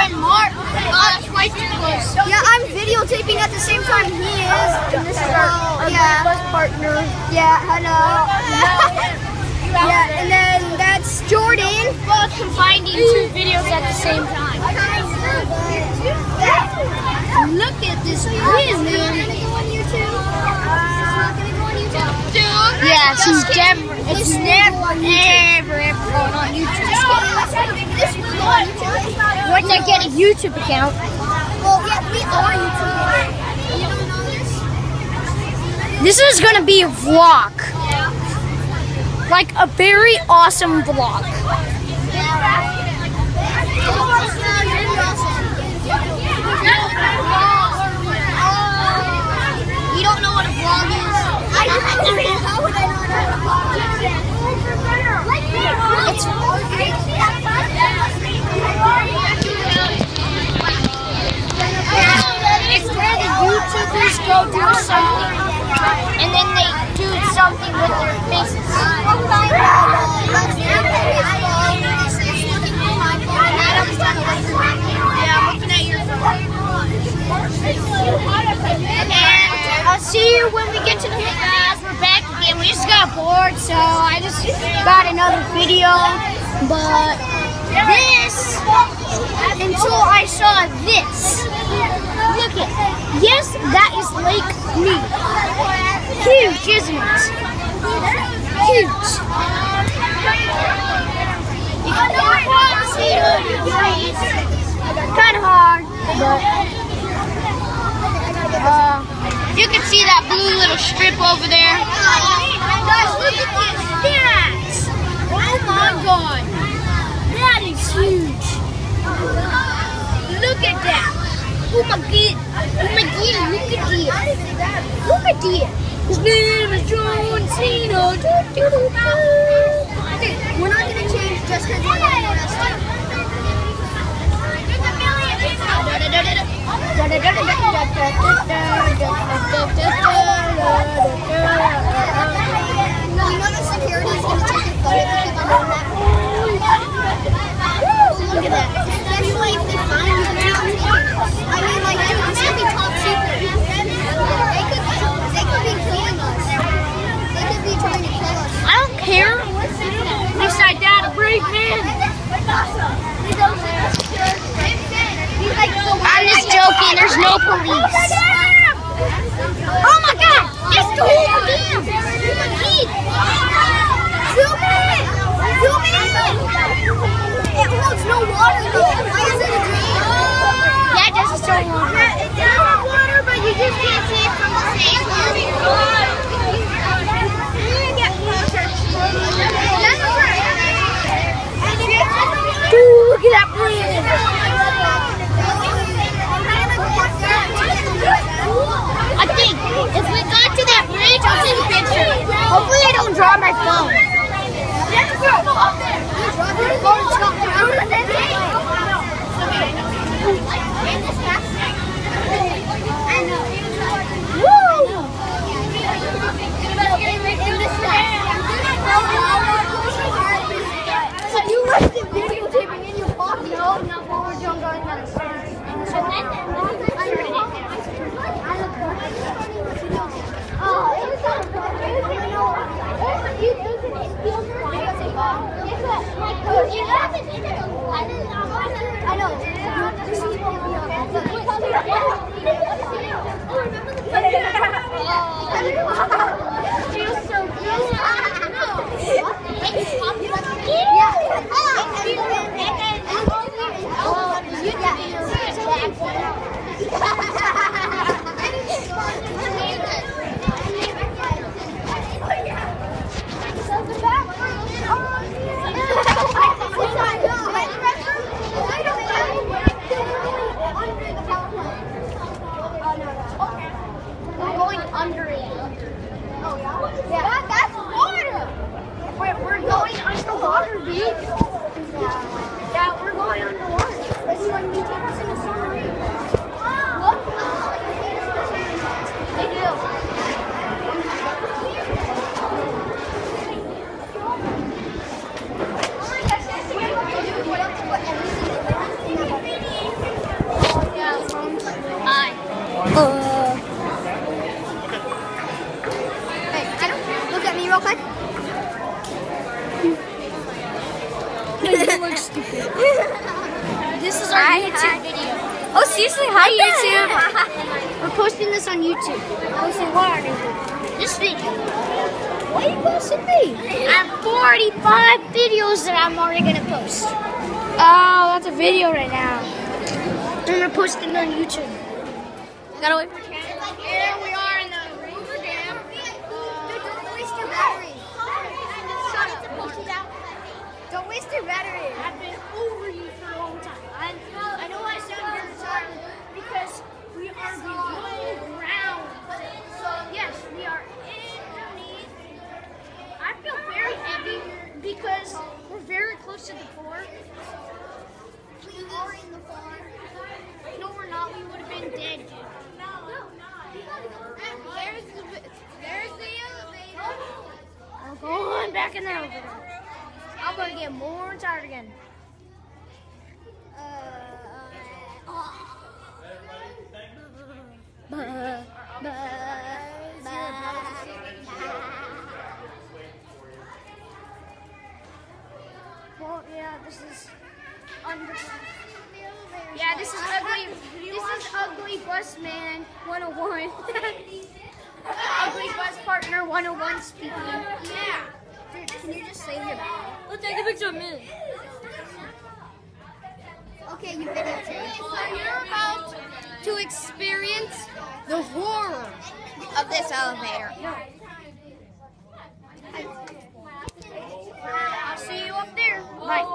friend Mark. That's way too close. Yeah, I'm videotaping at the same time he is. And this is our bus partner. Yeah, hello. Yeah, and then that's Jordan. Both combining two videos at the same time. Look at this quiz, man. Yeah, it's never going on YouTube. Once I get a YouTube account. Well, yeah, we are YouTube. You don't know this? This is gonna be a vlog. Like a very awesome vlog. You don't know what a vlog is? I don't. How would I know what a vlog is? It's where the YouTubers go do something, and then they do something with their faces. Yeah, I'm looking at your phone. And I'll see you when we get to the class. We're back again. We just got bored, so I just got another video. But this, until I saw this. Look at, yes, that is Lake Mead. Huge, isn't it? Huge. Kind of hard, but you can see that blue little strip over there. Guys, look at this. Oh my God, that is huge. Look at that. Oh my God. Oh my God, look at this. Look at this. His name is John Cena. We're not going to change just because we're not arrested. You know the security is going to take a photo if people know that. Look at that. Especially if they find you now. I mean, like, dude, this could be top secret. They could be killing us. They could be trying to kill us. I don't care. At least I died a brave man. I'm just joking. There's no police. Oh my God! It's the Hoover Dam. Zoom in! Zoom in! It holds no water though. Why is it a drain? Yeah, it doesn't show water. It does have water, but you just can't see it from the stage. Ooh, look at that bridge. I think if we got to that bridge, I'll take a picture. Hopefully I don't drop my phone. You left the videotaping in your pocket. No, not while we're going downstairs. I know. Feels so good. We're going under it. You look stupid. This is our YouTube video. Oh, seriously? Hi, YouTube. We're posting this on YouTube. Posting what on YouTube? This video. Why are you posting me? I have 45 videos that I'm already gonna post. Oh, that's a video right now. I'm gonna post it on YouTube. Gotta wait for Here we are in the Hoover Dam. Don't waste your battery. Don't waste your battery. I've been over you for a long time. I know I sound very tired because we are below ground. So yes, we are underneath. I feel very heavy because we're very close to the floor. We are in the floor. No, we're not. We would have been dead, dude. There's the elevator. We're going back in the elevator. I'm gonna get more tired again. Well, yeah, this is underground. Yeah, this is ugly. This is ugly bus man 101. Ugly bus partner 101 speaking. Yeah. Dude, can you just save your battery? Let's take a picture of me. Okay, you videotape. So you're about to experience the horror of this elevator. I'll see you up there. Bye.